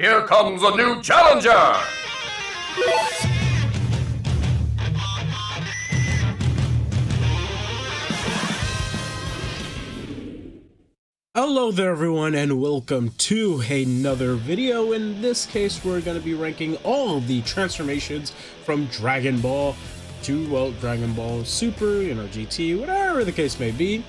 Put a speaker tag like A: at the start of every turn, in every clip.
A: Here comes a new challenger!
B: Hello there everyone and welcome to another video. In this case we're going to be ranking all of the transformations from Dragon Ball to, well, Dragon Ball Super, GT, whatever the case may be.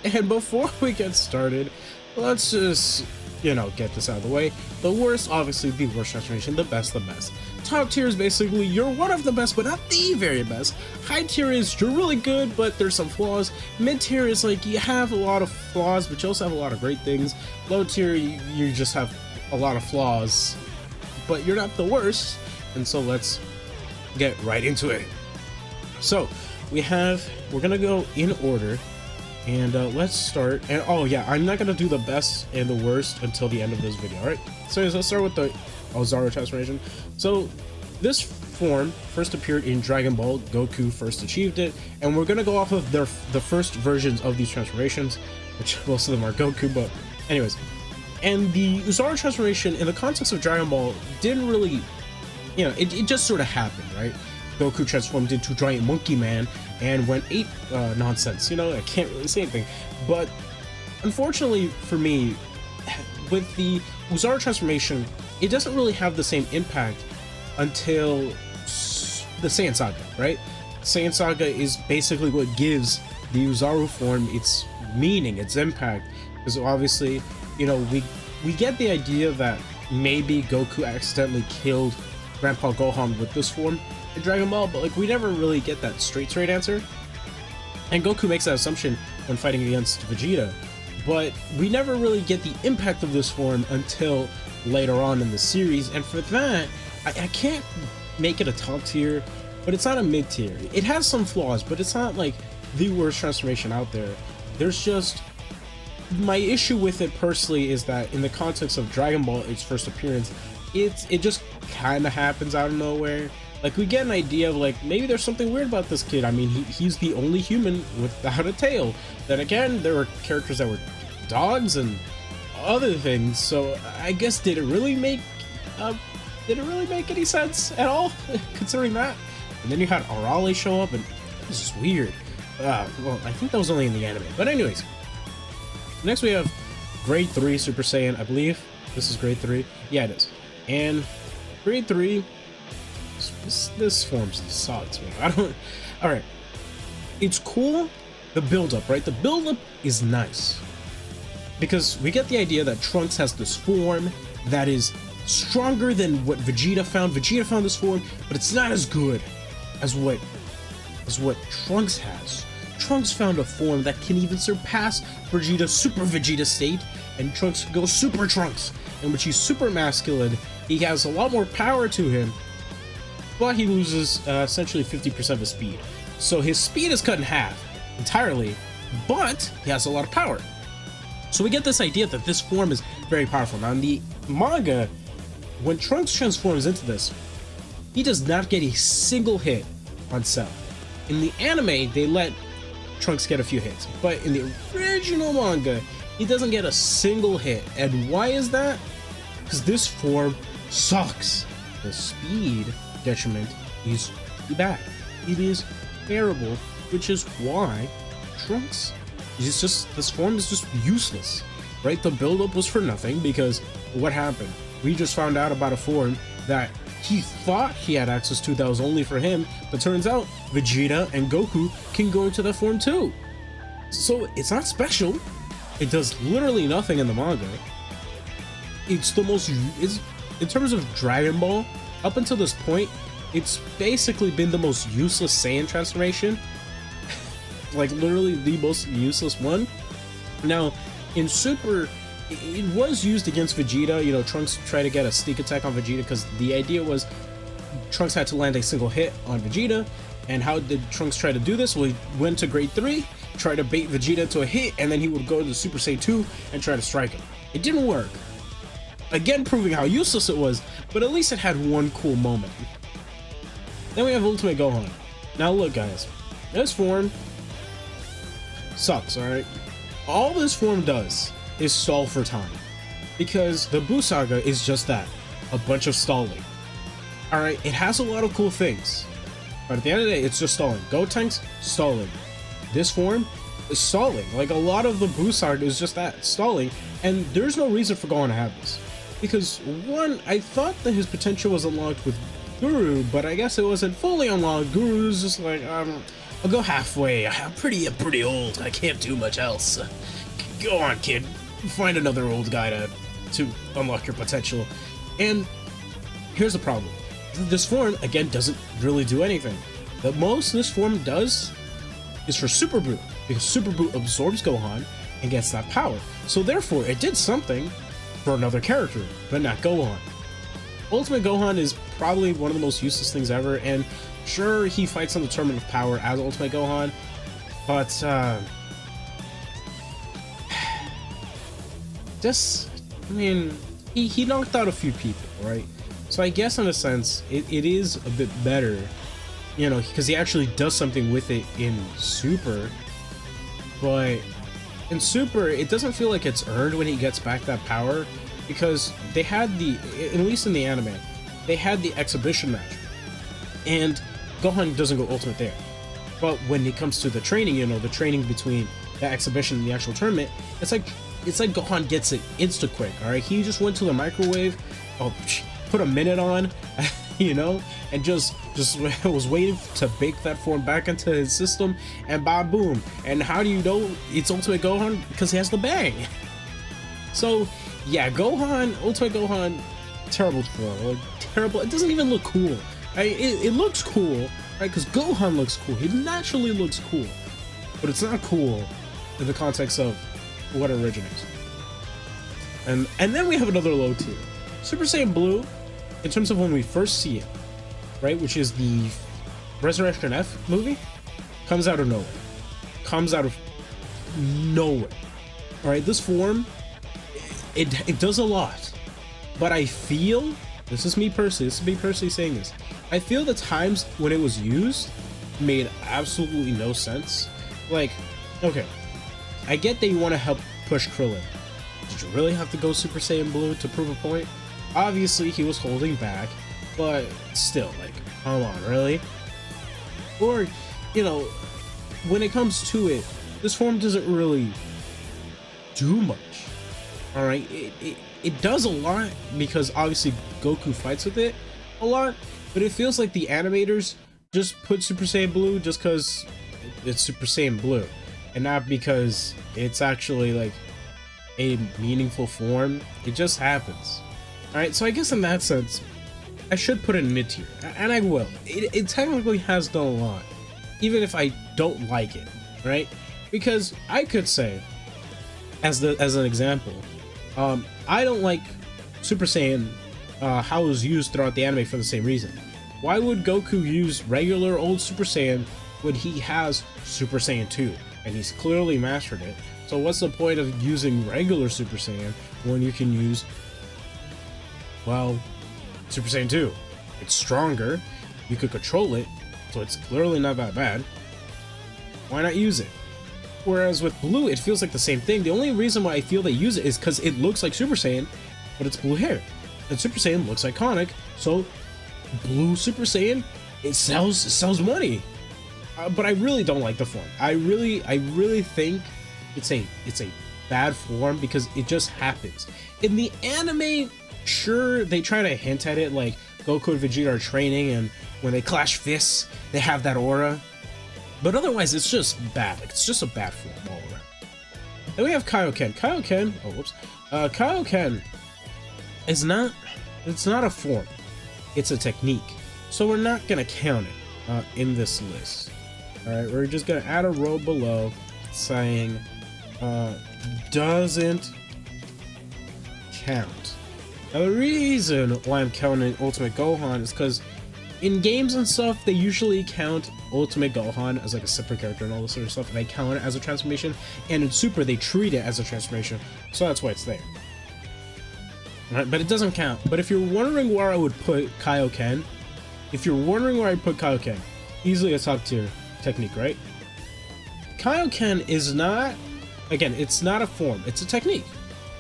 B: And before we get started, let's just, get this out of the way. The worst, obviously the worst transformation, the best, the best. Top tier is basically you're one of the best, but not the very best. High tier is you're really good, but there's some flaws. Mid tier is like you have a lot of flaws, but you also have a lot of great things. Low tier, you just have a lot of flaws, but you're not the worst. And so let's get right into it. So we're gonna go in order. And let's start. And oh yeah, I'm not gonna do the best and the worst until the end of this video. All right, so let's start with the Zaro transformation. So this form first appeared in Dragon Ball. Goku first achieved it, and we're gonna go off of the first versions of these transformations, which most of them are Goku, but anyways. And the Zaro transformation in the context of Dragon Ball didn't really, it just sort of happened, right? Goku transformed into Giant Monkey Man and went ape nonsense. I can't really say anything. But unfortunately for me, with the Zaro transformation, it doesn't really have the same impact until the Saiyan Saga, right? Saiyan Saga is basically what gives the Zaro form its meaning, its impact. Because obviously, we get the idea that maybe Goku accidentally killed Grandpa Gohan with this form in Dragon Ball, but we never really get that straight answer. And Goku makes that assumption when fighting against Vegeta, but we never really get the impact of this form until later on in the series. And for that, I can't make it a top tier, but it's not a mid tier. It has some flaws, but it's not like the worst transformation out there. There's just, my issue with it personally is that in the context of Dragon Ball, its first appearance, it just kind of happens out of nowhere. We get an idea of maybe there's something weird about this kid. I mean, he's the only human without a tail. Then again, there were characters that were dogs and other things. So I guess did it really make any sense at all, considering that? And then you had Arale show up, and it was just weird. Well, I think that was only in the anime. But anyways, next we have Grade 3 Super Saiyan. I believe this is Grade 3. Yeah, it is. And Grade 3. This form sucks, man. Alright. It's cool, the build-up, right? The build-up is nice. Because we get the idea that Trunks has this form that is stronger than what Vegeta found. Vegeta found this form, but it's not as good as what Trunks has. Trunks found a form that can even surpass Vegeta's Super Vegeta state, and Trunks goes Super Trunks, in which he's super masculine. He has a lot more power to him, but he loses essentially 50% of his speed. So his speed is cut in half entirely, but he has a lot of power. So we get this idea that this form is very powerful. Now in the manga, when Trunks transforms into this, he does not get a single hit on Cell. In the anime, they let Trunks get a few hits, but in the original manga, he doesn't get a single hit. And why is that? Because this form sucks. The speed detriment is bad. It is terrible, which is why Trunks is just, this form is just useless, right? The build-up was for nothing, because what happened? We just found out about a form that he thought he had access to that was only for him, but turns out Vegeta and Goku can go into that form too. So it's not special. It does literally nothing in the manga. It's the most, in terms of Dragon Ball, up until this point, it's basically been the most useless Saiyan transformation. Literally the most useless one. Now, in Super, it was used against Vegeta. Trunks tried to get a sneak attack on Vegeta because the idea was Trunks had to land a single hit on Vegeta. And how did Trunks try to do this? Well, he went to Grade 3, tried to bait Vegeta to a hit, and then he would go to Super Saiyan 2 and try to strike him. It didn't work. Again, proving how useless it was, but at least it had one cool moment. Then we have Ultimate Gohan. Now look, guys, this form sucks, alright? All this form does is stall for time, because the Buu Saga is just that. a bunch of stalling. Alright, it has a lot of cool things, but at the end of the day, it's just stalling. Gotenks, stalling. This form is stalling. Like, a lot of the boost art is just that, stalling, and there's no reason for Gohan to have this. Because, one, I thought that his potential was unlocked with Guru, but I guess it wasn't fully unlocked. Guru's just like, I'll go halfway. I'm pretty old. I can't do much else. Go on, kid. Find another old guy to unlock your potential. And here's the problem. This form, again, doesn't really do anything. The most this form does is for Super Buu, because Super Buu absorbs Gohan and gets that power. So therefore, it did something for another character, but not Gohan. Ultimate Gohan is probably one of the most useless things ever, and sure, he fights on the Tournament of Power as Ultimate Gohan, but I mean, he knocked out a few people, right? So I guess in a sense, it is a bit better, you know, because he actually does something with it in Super, but in Super, it doesn't feel like it's earned when he gets back that power, because they had at least in the anime, they had the exhibition match, and Gohan doesn't go ultimate there. But when it comes to the training, you know, the training between the exhibition and the actual tournament, it's like Gohan gets it insta-quick, alright? He just went to the microwave, put a minute on, you know, and just was waiting to bake that form back into his system, and boom. And how do you know it's Ultimate Gohan? Because he has the bang. So yeah, Ultimate Gohan, terrible form, like, terrible. It doesn't even look cool. It looks cool, right? Because Gohan looks cool. He naturally looks cool, but it's not cool in the context of what originates. And then we have another low tier, Super Saiyan Blue. In terms of when we first see it, right, which is the Resurrection F movie, comes out of nowhere. All right, this form, it does a lot, but I feel, this is me personally saying this, I feel the times when it was used made absolutely no sense. Like, okay, I get that you want to help push Krillin. Did you really have to go Super Saiyan Blue to prove a point? Obviously, he was holding back, but still, like, come on, really? Or, you know, when it comes to it, this form doesn't really do much. Alright, it does a lot because obviously Goku fights with it a lot, but it feels like the animators just put Super Saiyan Blue just because it's Super Saiyan Blue, and not because it's actually like a meaningful form. It just happens. Alright, so I guess in that sense, I should put it in mid-tier, and I will. It technically has done a lot, even if I don't like it, right? Because I could say, as an example, I don't like Super Saiyan, how it was used throughout the anime for the same reason. Why would Goku use regular old Super Saiyan when he has Super Saiyan 2, and he's clearly mastered it? So what's the point of using regular Super Saiyan when you can use, well, Super Saiyan 2? It's stronger, you could control it, so it's clearly not that bad. Why not use it? Whereas with Blue, it feels like the same thing. The only reason why I feel they use it is because it looks like Super Saiyan, but it's blue hair. And Super Saiyan looks iconic, so Blue Super Saiyan, it sells money. But I really don't like the form. I really think it's a bad form because it just happens. In the anime, sure, they try to hint at it, like Goku and Vegeta are training, and when they clash fists, they have that aura. But otherwise, it's just bad. Like, it's just a bad form all around. Then we have Kaio Ken. Kaio Ken, Kaio Ken is not, it's not a form. It's a technique. So we're not gonna count it in this list. Alright, we're just gonna add a row below saying doesn't count. Now the reason why I'm counting Ultimate Gohan is because in games and stuff, they usually count Ultimate Gohan as like a separate character and all this sort of stuff, and they count it as a transformation, and in Super, they treat it as a transformation, so that's why it's there. Alright, but it doesn't count. But if you're wondering where I would put Kaio Ken, easily a top tier technique, right? Kaio Ken is not, again, it's not a form, it's a technique.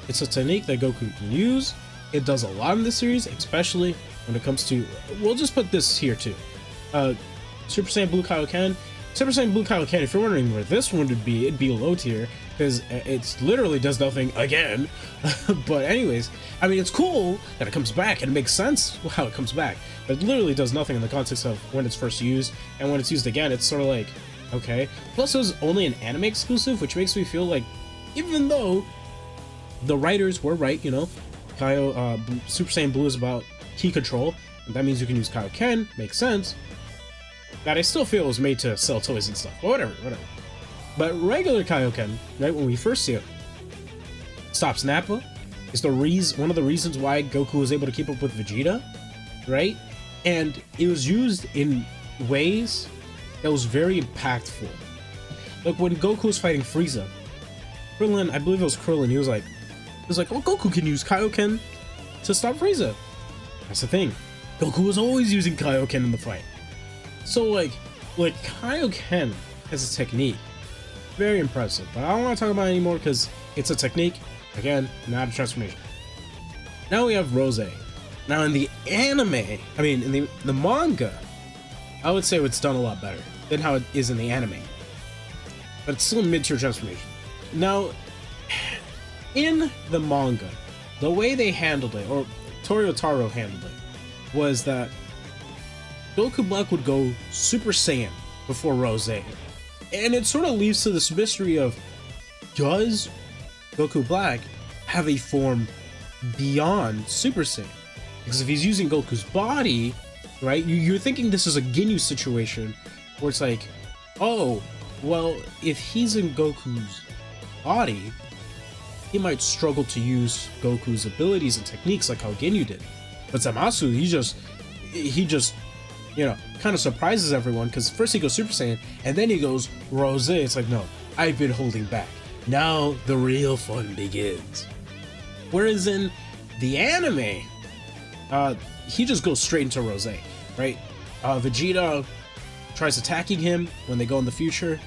B: It's a technique that Goku can use, it does a lot in this series, especially when it comes to, we'll just put this here too. Super Saiyan Blue Kaio Ken. Super Saiyan Blue Kaio Ken, if you're wondering where this one would be, it'd be low tier, because it literally does nothing again. But anyways, I mean, it's cool that it comes back, and it makes sense how it comes back, but it literally does nothing in the context of when it's first used, and when it's used again, it's sort of like, okay. Plus, it was only an anime exclusive, which makes me feel like, even though the writers were right, you know, Super Saiyan Blue is about key control, and that means you can use Kaio Ken, makes sense, that I still feel was made to sell toys and stuff, but whatever. But regular Kaio Ken, right, when we first see it, stops Nappa, is one of the reasons why Goku was able to keep up with Vegeta, right? And it was used in ways that was very impactful. Like when Goku was fighting Frieza, Krillin, I believe it was Krillin, he was like, oh, Goku can use Kaio Ken to stop Frieza. That's the thing. Goku was always using Kaio Ken in the fight. So like Kaio Ken as a technique, very impressive. But I don't want to talk about it anymore because it's a technique, again, not a transformation. Now we have Rose. Now in the anime, I mean in the manga, I would say it's done a lot better than how it is in the anime. But it's still a mid-tier transformation. Now, in the manga, the way they handled it, or Toyotaro handled it, was that Goku Black would go Super Saiyan before Rose. And it sort of leaves to this mystery of, does Goku Black have a form beyond Super Saiyan? Because if he's using Goku's body, right, you're thinking this is a Ginyu situation, where it's like, oh, well, if he's in Goku's body, he might struggle to use Goku's abilities and techniques like how Ginyu did. But Zamasu, he just, you know, kind of surprises everyone, because first he goes Super Saiyan, and then he goes Rose. It's like, no, I've been holding back. Now the real fun begins. Whereas in the anime, he just goes straight into Rose, right? Vegeta tries attacking him when they go in the future,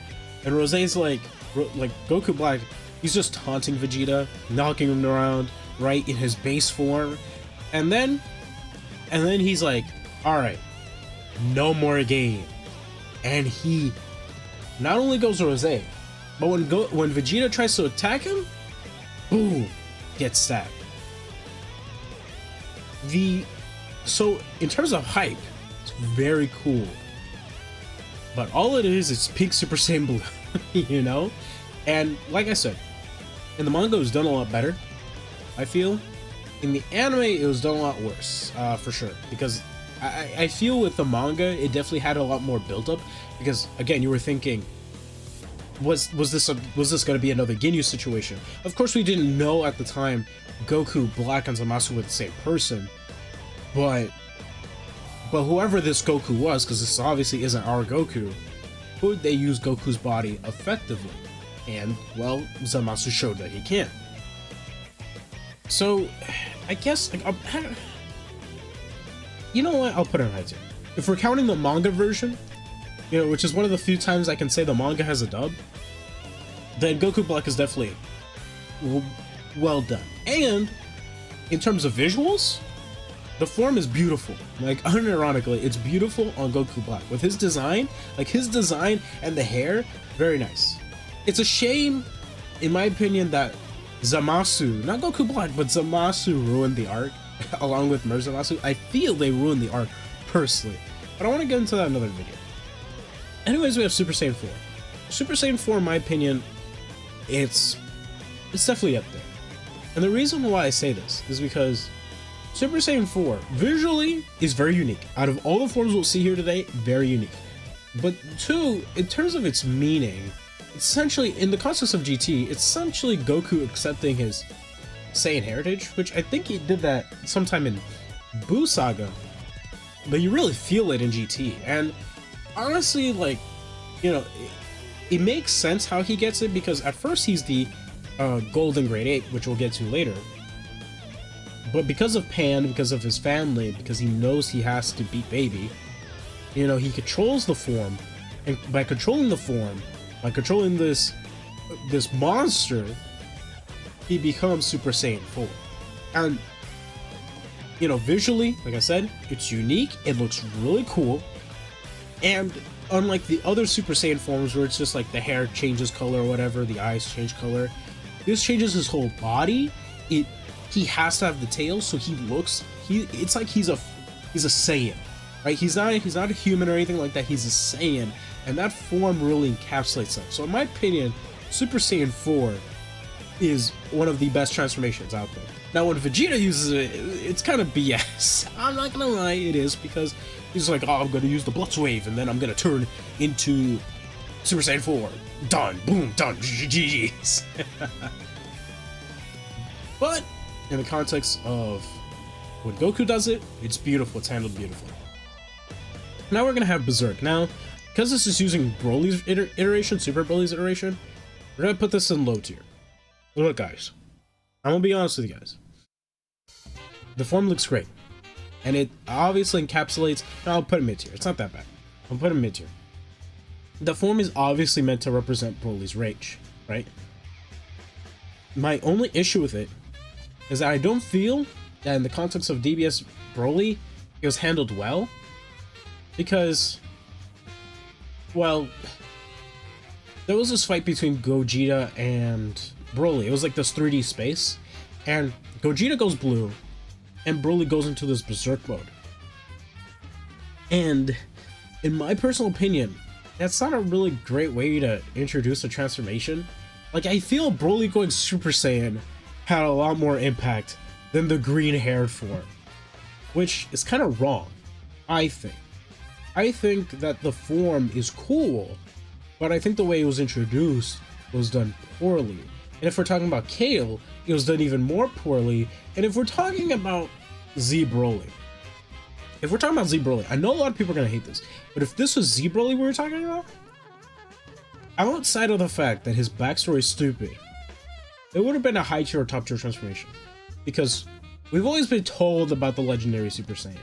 B: and Rose's like Goku Black, he's just taunting Vegeta, knocking him around, right, in his base form, and then he's like, alright, no more game. And he not only goes Rose, but when Vegeta tries to attack him, boom, gets stabbed. So in terms of hype, it's very cool. But all it is, it's peak Super Saiyan Blue, you know? And like I said, in the manga it was done a lot better, I feel. In the anime it was done a lot worse, for sure. Because I feel with the manga, it definitely had a lot more build-up. Because again, you were thinking, was this going to be another Ginyu situation? Of course we didn't know at the time Goku Black and Zamasu were the same person. But whoever this Goku was, because this obviously isn't our Goku, could they use Goku's body effectively? And, well, Zamasu showed that he can. So, I guess, you know what, I'll put it right here. If we're counting the manga version, you know, which is one of the few times I can say the manga has a dub, then Goku Black is definitely well done. And, in terms of visuals, the form is beautiful. Like, unironically, it's beautiful on Goku Black. With his design, and the hair, very nice. It's a shame, in my opinion, that Zamasu, not Goku Black, but Zamasu ruined the arc, along with Zamasu. I feel they ruined the arc, personally. But I want to get into that in another video. Anyways, we have Super Saiyan 4. Super Saiyan 4, in my opinion, it's definitely up there. And the reason why I say this is because Super Saiyan 4, visually, is very unique. Out of all the forms we'll see here today, very unique. But 2, in terms of its meaning, essentially, in the context of GT, it's essentially Goku accepting his Saiyan heritage, which I think he did that sometime in Buu Saga, but you really feel it in GT. And honestly, like, you know, it makes sense how he gets it, because at first he's the Golden Grade 8, which we'll get to later. But because of Pan, because of his family, because he knows he has to beat Baby, you know, he controls the form, and by controlling the form, by controlling this monster, he becomes Super Saiyan 4. And you know, visually, like I said, it's unique, it looks really cool, and unlike the other Super Saiyan forms where it's just like the hair changes color or whatever, the eyes change color, this changes his whole body. He has to have the tail, so it's like he's a Saiyan, right? He's not a human or anything like that. He's a Saiyan, and that form really encapsulates him. So in my opinion, Super Saiyan 4 is one of the best transformations out there. Now when Vegeta uses it, it's kind of BS. I'm not gonna lie, it is, because he's like, oh, I'm gonna use the Blitz Wave, and then I'm gonna turn into Super Saiyan 4. Done. Boom. Done. GG's. But in the context of when Goku does it, it's beautiful. It's handled beautifully. Now we're gonna have Berserk. Now, because this is using Broly's iteration, Super Broly's iteration, we're gonna put this in low tier. Look, guys, I'm gonna be honest with you guys. The form looks great, and it obviously encapsulates. I'll put it mid tier. It's not that bad. I'll put it mid tier. The form is obviously meant to represent Broly's rage, right? My only issue with it is that I don't feel that in the context of DBS Broly, it was handled well. Because, well, there was this fight between Gogeta and Broly. It was like this 3D space, and Gogeta goes blue, and Broly goes into this Berserk mode. And in my personal opinion, that's not a really great way to introduce a transformation. Like, I feel Broly going Super Saiyan had a lot more impact than the green-haired form, which is kind of wrong, I think. I think that the form is cool, but I think the way it was introduced was done poorly. And if we're talking about Kaio, it was done even more poorly. And if we're talking about Z Broly, I know a lot of people are going to hate this, but if this was Z Broly we were talking about, outside of the fact that his backstory is stupid, it would have been a high tier or top tier transformation. Because we've always been told about the legendary Super Saiyan.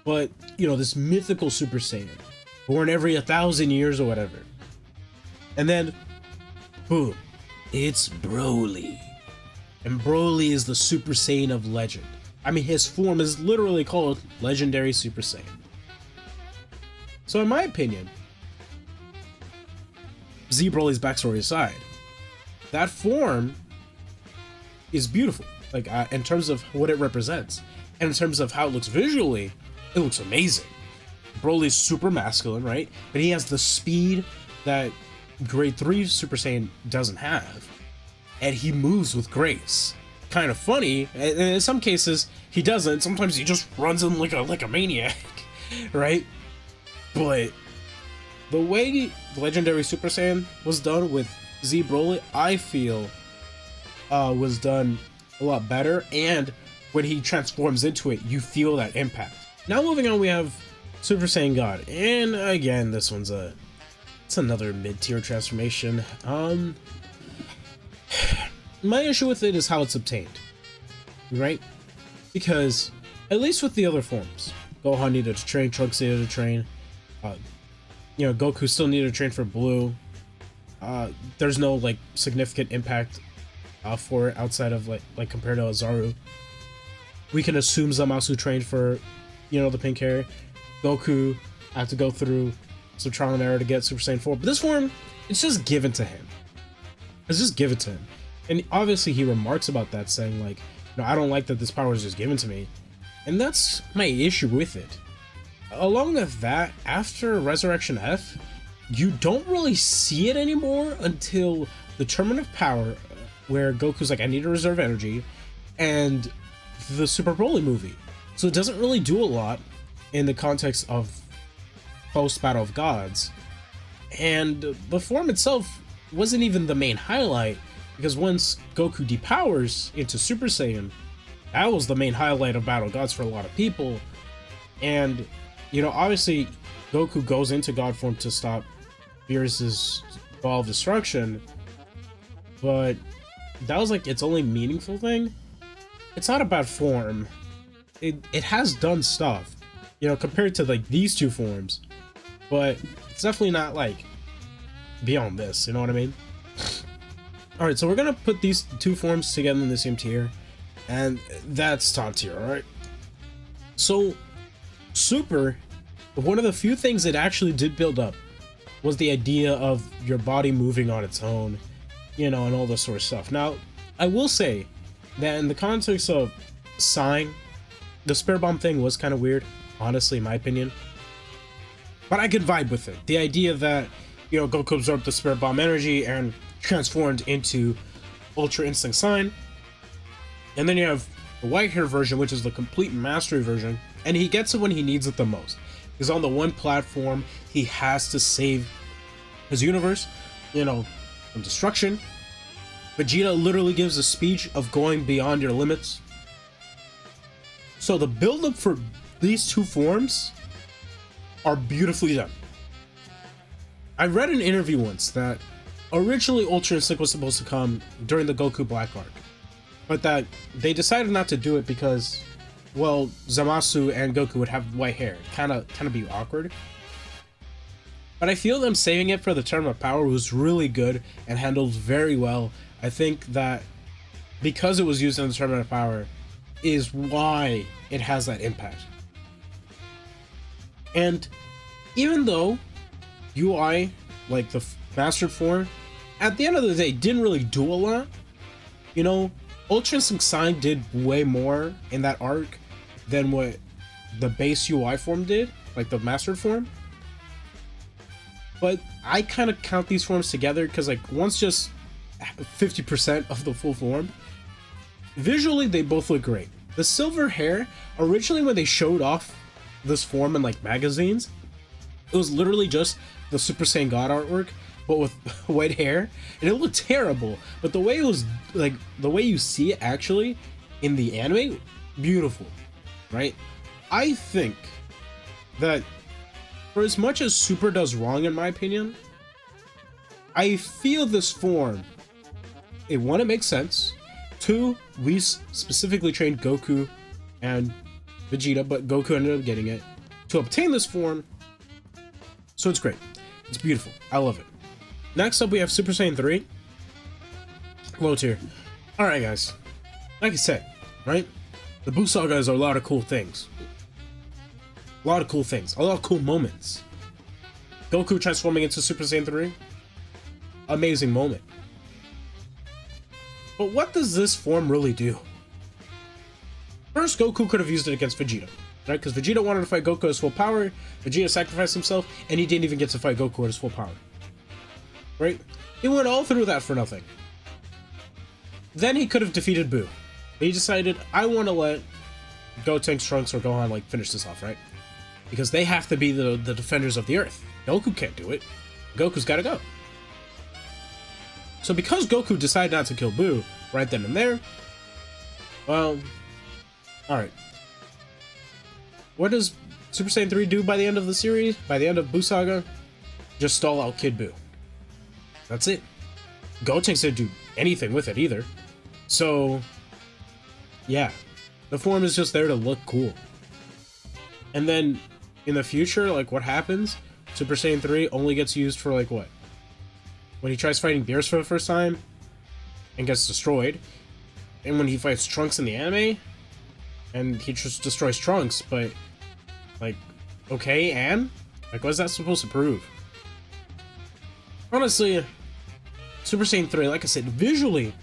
B: But, you know, this mythical Super Saiyan, born every 1,000 years or whatever. And then, boom, it's Broly. And Broly is the Super Saiyan of legend. I mean, his form is literally called Legendary Super Saiyan. So in my opinion, Z Broly's backstory aside, that form is beautiful. Like, in terms of what it represents. And in terms of how it looks visually, it looks amazing. Broly's super masculine, right? But he has the speed that Grade 3 Super Saiyan doesn't have. And he moves with grace. Kind of funny. And in some cases, he doesn't. Sometimes he just runs in like a maniac, right? But the way Legendary Super Saiyan was done with Z Broly, I feel, was done a lot better. And when he transforms into it, you feel that impact. Now moving on, we have Super Saiyan God, and again, it's another mid-tier transformation. My issue with it is how it's obtained, right? Because at least with the other forms, Gohan needed to train, Trunks needed to train, you know, Goku still needed to train for Blue. There's no like significant impact for it outside of like compared to Azaru. We can assume Zamasu trained for, you know, the pink hair. Goku had to go through some trial and error to get Super Saiyan 4. But this form, it's just given to him. It's just given to him. And obviously he remarks about that, saying like, no, I don't like that this power is just given to me. And that's my issue with it. Along with that, after Resurrection F, you don't really see it anymore until the Tournament of Power, where Goku's like, I need to reserve energy, and the Super Broly movie. So it doesn't really do a lot in the context of post-Battle of Gods. And the form itself wasn't even the main highlight, because once Goku depowers into Super Saiyan, that was the main highlight of Battle of Gods for a lot of people. And, you know, obviously Goku goes into God form to stop Beerus's Ball of Destruction, but that was like its only meaningful thing. It's not a bad form. It has done stuff, you know, compared to like these two forms, but it's definitely not like beyond this, you know what I mean? Alright, so we're gonna put these two forms together in the same tier, and that's top tier, alright? So, Super, one of the few things it actually did build up was the idea of your body moving on its own, you know, and all this sort of stuff. Now, I will say that in the context of Saiyan, the Spirit Bomb thing was kind of weird, honestly, in my opinion. But I could vibe with it. The idea that, you know, Goku absorbed the Spirit Bomb energy and transformed into Ultra Instinct Saiyan. And then you have the white hair version, which is the complete mastery version, and he gets it when he needs it the most. He's on the one platform, he has to save his universe, you know, from destruction. Vegeta literally gives a speech of going beyond your limits. So the build-up for these two forms are beautifully done. I read an interview once that originally Ultra Instinct was supposed to come during the Goku Black arc, but that they decided not to do it because, well, Zamasu and Goku would have white hair. Kind of be awkward. But I feel them saving it for the Tournament of Power was really good and handled very well. I think that because it was used in the Tournament of Power is why it has that impact. And even though UI, like the mastered form, at the end of the day didn't really do a lot, you know, Ultra Instinct Saiyan did way more in that arc than what the base UI form did, like the mastered form. But I kind of count these forms together because, like, one's just 50% of the full form. Visually, they both look great. The silver hair, originally when they showed off this form in like magazines, it was literally just the Super Saiyan God artwork, but with white hair, and it looked terrible. But the way it was, like, the way you see it actually in the anime, beautiful, right? I think that for as much as Super does wrong, in my opinion, I feel this form, one, it makes sense. Two, we specifically trained Goku and Vegeta, but Goku ended up getting it to obtain this form. So it's great. It's beautiful. I love it. Next up, we have Super Saiyan 3. Low tier. Alright, guys. Like I said, right? The Buu Saga is a lot of cool things. A lot of cool things. A lot of cool moments. Goku transforming into Super Saiyan 3. Amazing moment. But what does this form really do? First, Goku could have used it against Vegeta, right? Because Vegeta wanted to fight Goku at his full power, Vegeta sacrificed himself, and he didn't even get to fight Goku at his full power. Right? He went all through that for nothing. Then he could have defeated Buu. But he decided, I want to let Gotenks, Trunks, or Gohan, like, finish this off, right? Because they have to be the defenders of the Earth. Goku can't do it. Goku's gotta go. So because Goku decided not to kill Buu right then and there, well, alright. What does Super Saiyan 3 do by the end of the series? By the end of Buu Saga? Just stall out Kid Buu. That's it. Gotenks didn't do anything with it either. So, yeah. The form is just there to look cool. And then, in the future, like, what happens? Super Saiyan 3 only gets used for, like, what? When he tries fighting Beerus for the first time and gets destroyed, and when he fights Trunks in the anime and he just destroys Trunks, but, like, okay, and? Like, what is that supposed to prove? Honestly, Super Saiyan 3, like I said, visually,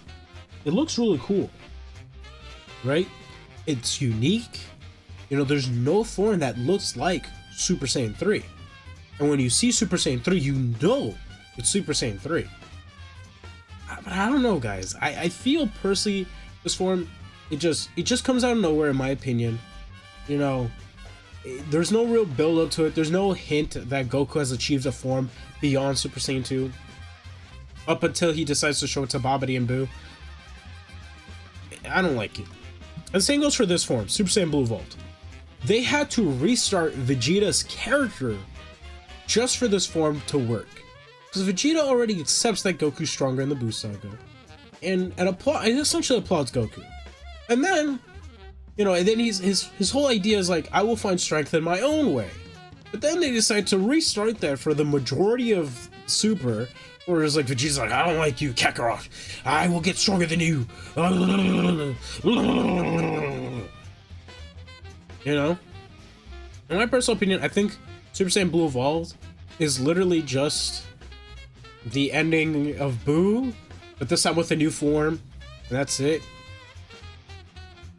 B: it looks really cool, right? It's unique. You know, there's no form that looks like Super Saiyan 3. And when you see Super Saiyan 3, you know it's Super Saiyan 3. But I don't know, guys. I feel personally this form, it just comes out of nowhere, in my opinion. You know, there's no real build up to it. There's no hint that Goku has achieved a form beyond Super Saiyan 2. Up until he decides to show it to Babidi and Buu. I don't like it. And the same goes for this form, Super Saiyan Blue Volt. They had to restart Vegeta's character just for this form to work. Because Vegeta already accepts that Goku's stronger in the Buu Saga. And essentially applauds Goku. And then, you know, and then his whole idea is like, I will find strength in my own way. But then they decide to restart that for the majority of Super, where it's like Vegeta's like, I don't like you, Kakarot. I will get stronger than you. You know? In my personal opinion, I think Super Saiyan Blue Evolved is literally just the ending of Boo, but this time with a new form, and that's it.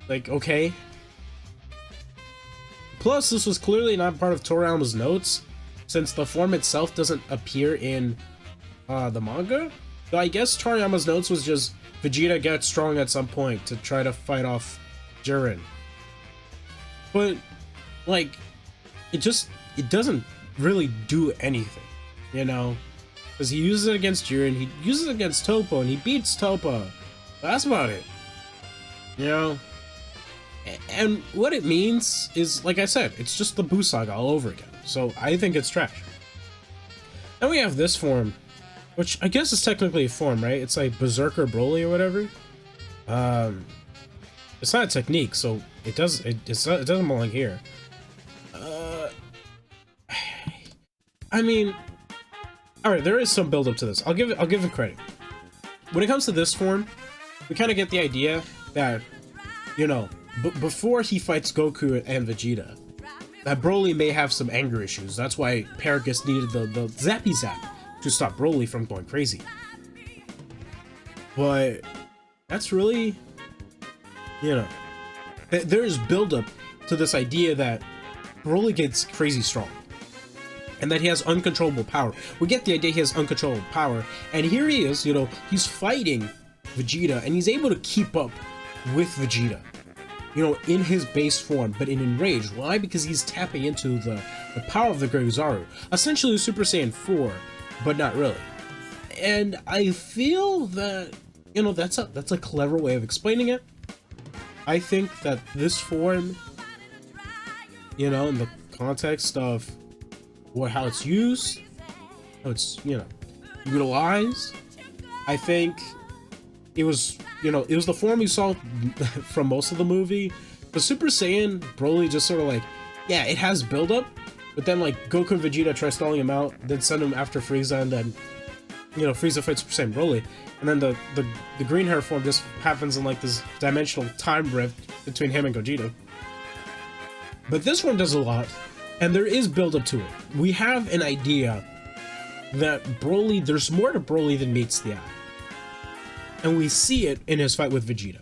B: Like, okay. Plus, this was clearly not part of Toriyama's notes, since the form itself doesn't appear in the manga. So I guess Toriyama's notes was just Vegeta gets strong at some point to try to fight off Jiren. But, like, it doesn't really do anything, you know? Because he uses it against Jiren, he uses it against Toppo, and he beats Toppo. That's about it. You know? And what it means is, like I said, it's just the Boo Saga all over again. So I think it's trash. Then we have this form, which I guess is technically a form, right? It's like Berserker Broly or whatever. It's not a technique, so it doesn't belong here. I mean, all right, there is some build up to this. I'll give it credit. When it comes to this form, we kind of get the idea that, you know, before he fights Goku and Vegeta, that Broly may have some anger issues. That's why Paragus needed the Zappy Zap to stop Broly from going crazy. But that's really, you know, there's build-up to this idea that Broly gets crazy strong and that he has uncontrollable power. We get the idea he has uncontrollable power, and here he is, you know, he's fighting Vegeta and he's able to keep up with Vegeta, you know, in his base form, but in enraged. Why? Because he's tapping into the power of the Great Uzaru, essentially Super Saiyan 4, but not really. And I feel that, you know, that's a clever way of explaining it. I think that this form, you know, in the context of how it's used, how it's, you know, utilized, I think it was, you know, it was the form we saw from most of the movie. But Super Saiyan Broly just sort of like, yeah, it has build-up, but then like Goku and Vegeta try stalling him out, then send him after Frieza, and then, you know, Frieza fights Super Saiyan Broly, and then the green hair form just happens in like this dimensional time rift between him and Gogeta. But this one does a lot, and there is build-up to it. We have an idea that Broly, there's more to Broly than meets the eye. And we see it in his fight with Vegeta.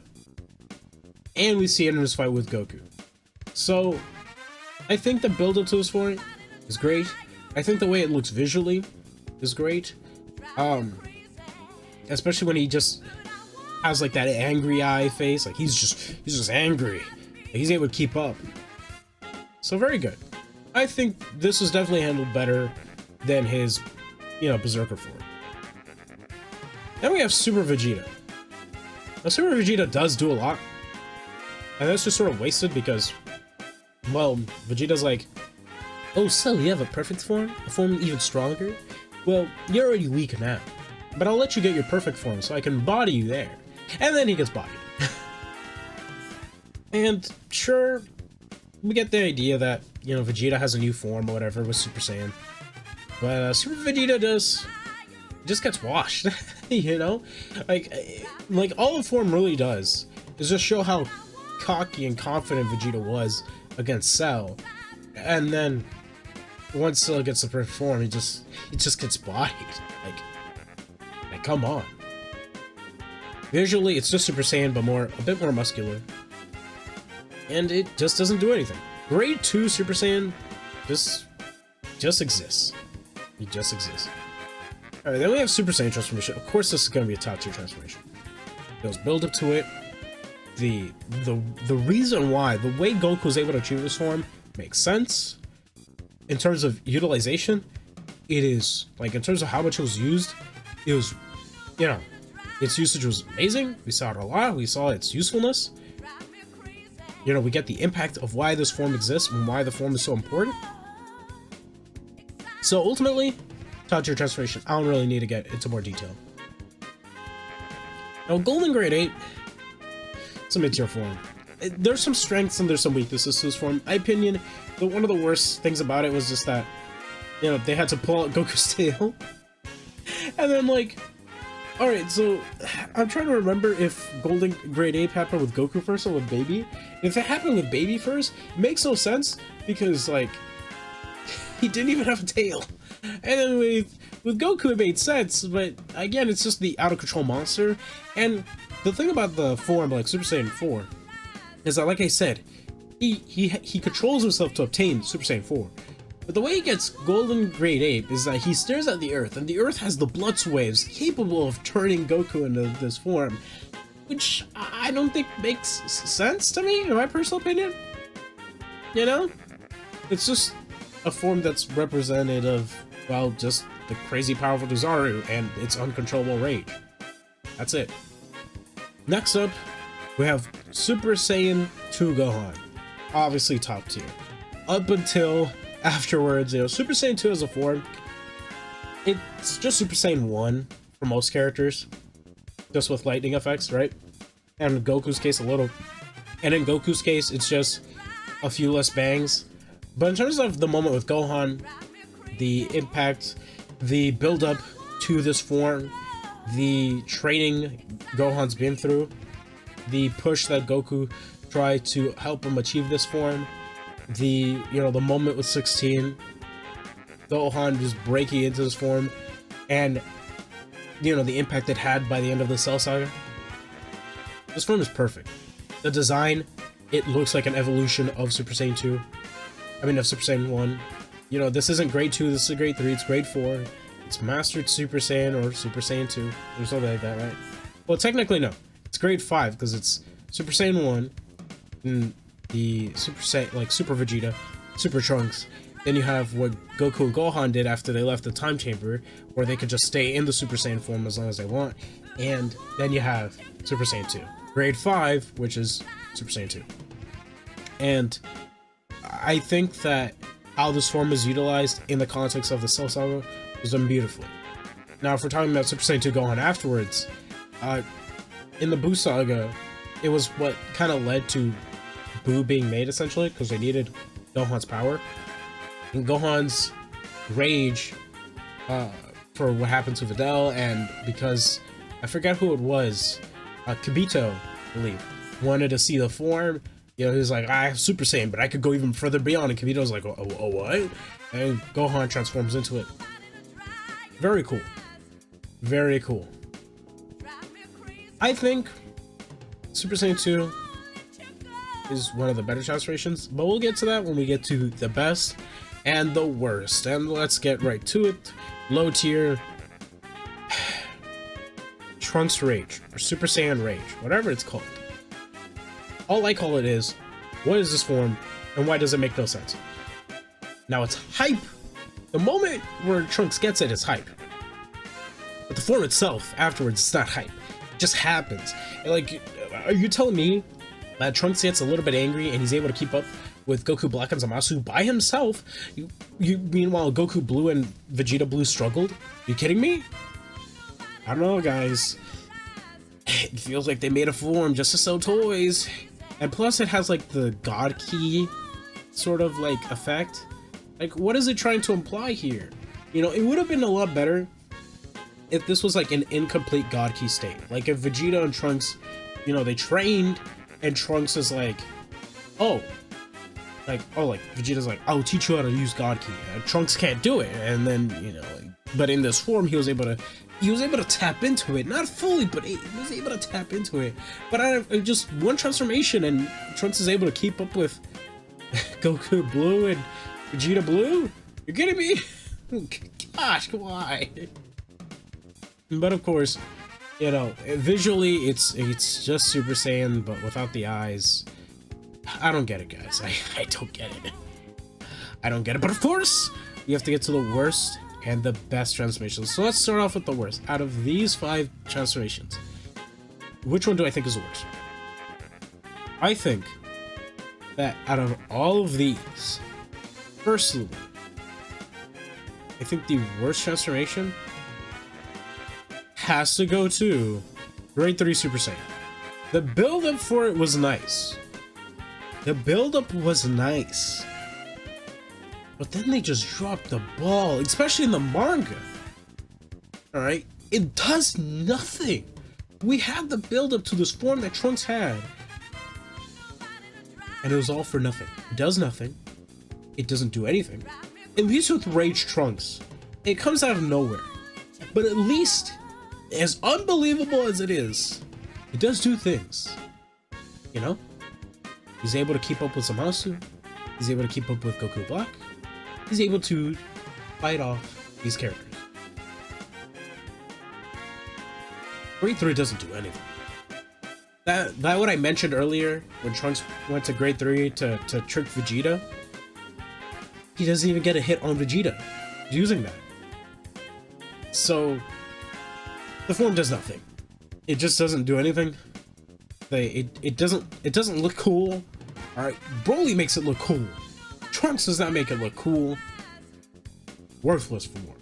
B: And we see it in his fight with Goku. So, I think the build-up to this form is great. I think the way it looks visually is great. Especially when he just has like that angry eye face. Like he's just angry. He's able to keep up. So very good. I think this was definitely handled better than his, you know, Berserker form. Then we have Super Vegeta. Now, Super Vegeta does do a lot, and that's just sort of wasted because, well, Vegeta's like, oh, so you have a perfect form? A form even stronger? Well, you're already weak now, but I'll let you get your perfect form so I can body you there. And then he gets bodied. And sure, we get the idea that, you know, Vegeta has a new form or whatever with Super Saiyan. But Super Vegeta just gets washed, you know? Like all the form really does is just show how cocky and confident Vegeta was against Cell. And then once Cell gets the perfect form, he just gets bodied. Like come on. Visually, it's just Super Saiyan, but a bit more muscular. And it just doesn't do anything. Grade 2 Super Saiyan just exists. He just exists. Alright, then we have Super Saiyan transformation. Of course, this is going to be a top tier transformation. There's build up to it. The reason why, the way Goku was able to achieve this form makes sense. In terms of utilization, it is, like, in terms of how much it was used, it was, you know, its usage was amazing. We saw it a lot. We saw its usefulness. You know, we get the impact of why this form exists and why the form is so important. So ultimately, top tier transformation. I don't really need to get into more detail. Now, Golden Grade 8, it's a mid-tier form. There's some strengths and there's some weaknesses to this form. In my opinion, one of the worst things about it was just that, you know, they had to pull out Goku's tail. And then, like, Alright, so I'm trying to remember if Golden Grade Ape happened with Goku first or with Baby. If it happened with Baby first, it makes no sense because, like, he didn't even have a tail. And then with Goku, it made sense, but again, it's just the out of control monster. And the thing about the form, like Super Saiyan 4, is that, like I said, he controls himself to obtain Super Saiyan 4. But the way he gets Golden Grade Ape is that he stares at the Earth, and the Earth has the blood waves capable of turning Goku into this form, which I don't think makes sense to me, in my personal opinion. You know? It's just a form that's representative of, well, just the crazy powerful Kizaru and its uncontrollable rage. That's it. Next up, we have Super Saiyan 2 Gohan. Obviously top tier. Up until afterwards, you know, Super Saiyan 2 as a form, it's just Super Saiyan 1 for most characters, just with lightning effects, right? And in Goku's case, a little. And in Goku's case, it's just a few less bangs. But in terms of the moment with Gohan, the impact, the build-up to this form, the training Gohan's been through, the push that Goku tried to help him achieve this form, the moment with 16, Gohan just breaking into this form, and the impact it had by the end of the Cell Saga. This form is perfect. The design, it looks like an evolution of Super Saiyan 2. I mean, of Super Saiyan 1. This isn't grade 2, this is grade 3, it's grade 4. It's Mastered Super Saiyan or Super Saiyan 2, or something like that, right? Well, technically, no. It's grade 5, because it's Super Saiyan 1, and the Super Saiyan, like Super Vegeta, Super Trunks. Then you have what Goku and Gohan did after they left the time chamber, where they could just stay in the Super Saiyan form as long as they want. And then you have Super Saiyan 2. Grade 5, which is Super Saiyan 2. And I think that how this form is utilized in the context of the Cell Saga was done beautifully. Now, if we're talking about Super Saiyan 2 Gohan afterwards, in the Buu Saga, it was what kind of led to Buu being made, essentially, because they needed Gohan's power. And Gohan's rage for what happened to Videl, and because I forget who it was, Kibito, I believe, wanted to see the form. He was like, I have Super Saiyan, but I could go even further beyond. And Kibito's like, oh, what? And Gohan transforms into it. Very cool. Very cool. I think Super Saiyan 2 is one of the better transformations, but we'll get to that when we get to the best and the worst. And let's get right to it. Low tier. Trunks Rage, or Super Saiyan Rage, whatever it's called. All I call it is, what is this form, and why does it make no sense? Now, it's hype. The moment where Trunks gets it is hype. But the form itself, afterwards, it's not hype. It just happens. And, like, are you telling me that Trunks gets a little bit angry and he's able to keep up with Goku Black and Zamasu by himself? Meanwhile, Goku Blue and Vegeta Blue struggled? You kidding me? I don't know, guys. It feels like they made a form just to sell toys. And plus, it has, like, the God Key sort of, like, effect. Like, what is it trying to imply here? It would have been a lot better if this was, like, an incomplete God Key state. Like, if Vegeta and Trunks, they trained, and Trunks is like, Vegeta's like, I'll teach you how to use God Key. Trunks can't do it. And then, but in this form, he was able to tap into it, not fully, but he was able to tap into it. But out of just one transformation, and Trunks is able to keep up with Goku Blue and Vegeta Blue? You're kidding me? Gosh, why? But of course, visually, it's just Super Saiyan, but without the eyes. I don't get it, guys. I don't get it. I don't get it. But of course, you have to get to the worst and the best transformations. So let's start off with the worst. Out of these 5 transformations, which one do I think is the worst? I think that out of all of these, personally, I think the worst transformation has to go to Grade 3 Super Saiyan. The build-up for it was nice. The build-up was nice. But then they just dropped the ball, especially in the manga. Alright? It does nothing. We had the build up to this form that Trunks had, and it was all for nothing. It does nothing. It doesn't do anything. At least with Rage Trunks, it comes out of nowhere. But at least, as unbelievable as it is, it does do things. You know? He's able to keep up with Zamasu. He's able to keep up with Goku Black. He's able to fight off these characters. Grade 3 doesn't do anything. That what I mentioned earlier, when Trunks went to Grade 3 to trick Vegeta, he doesn't even get a hit on Vegeta using that. So, the form does nothing. It just doesn't do anything. It doesn't look cool. Alright, Broly makes it look cool. Trunks does not make it look cool. Worthless form.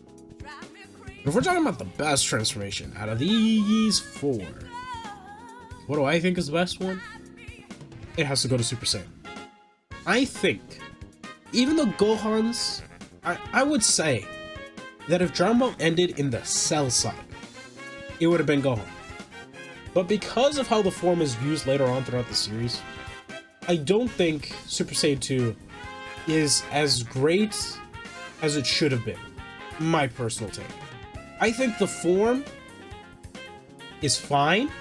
B: If we're talking about the best transformation out of these four, what do I think is the best one? It has to go to Super Saiyan. I think, even though Gohan's, I would say that if Dragon Ball ended in the Cell Saga, it would have been Gohan. But because of how the form is used later on throughout the series, I don't think Super Saiyan 2 is as great as it should have been. My personal take. I think the form is fine,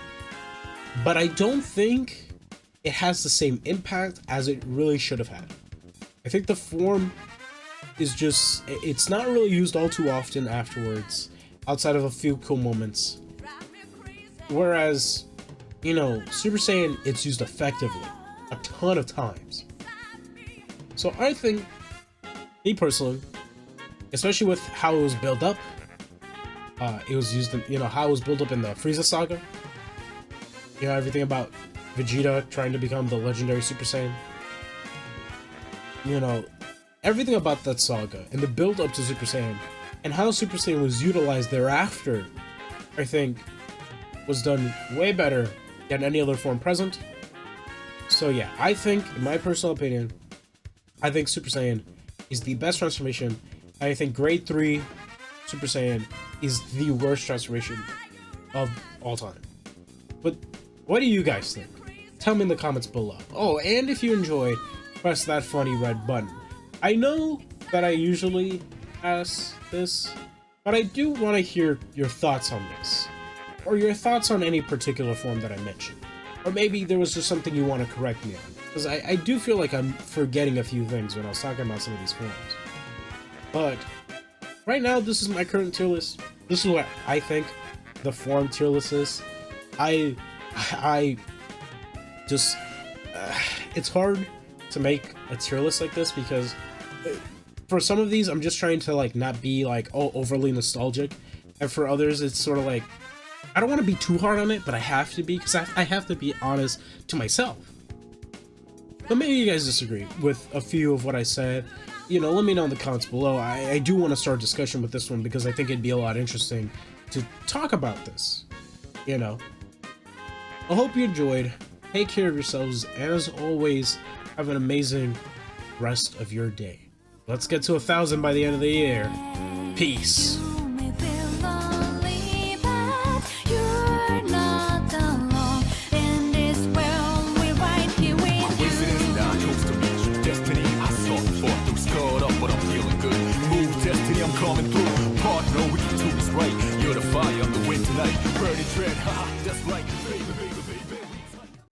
B: but I don't think it has the same impact as it really should have had. I think the form is just, it's not really used all too often afterwards, outside of a few cool moments. Whereas, you know, Super Saiyan, it's used effectively a ton of times. So I think, me personally, especially with how it was built up, it was used in, you know, how it was built up in the Frieza saga. You know, everything about Vegeta trying to become the legendary Super Saiyan. You know, everything about that saga and the build up to Super Saiyan and how Super Saiyan was utilized thereafter, I think, was done way better than any other form present. So yeah, I think, in my personal opinion, I think Super Saiyan is the best transformation. I think Grade 3 Super Saiyan is the worst transformation of all time. But what do you guys think? Tell me in the comments below. Oh, and if you enjoyed, press that funny red button. I know that I usually ask this, but I do want to hear your thoughts on this, or your thoughts on any particular form that I mentioned. Or maybe there was just something you want to correct me on, because I do feel like I'm forgetting a few things when I was talking about some of these forms. But right now, this is my current tier list. This is what I think the form tier list is. I just, it's hard to make a tier list like this because for some of these, I'm just trying to like not be like, oh, overly nostalgic. And for others, it's sort of like, I don't want to be too hard on it, but I have to be, because I have to be honest to myself. But maybe you guys disagree with a few of what I said. You know, let me know in the comments below. I do want to start a discussion with this one because I think it'd be a lot interesting to talk about this. You know, I hope you enjoyed. Take care of yourselves, and as always, have an amazing rest of your day. Let's get to 1,000 by the end of the year. Peace.
C: I'm coming through, partner, we can do this right. You're the fire, I'm the wind tonight. Burning dread, haha, that's right.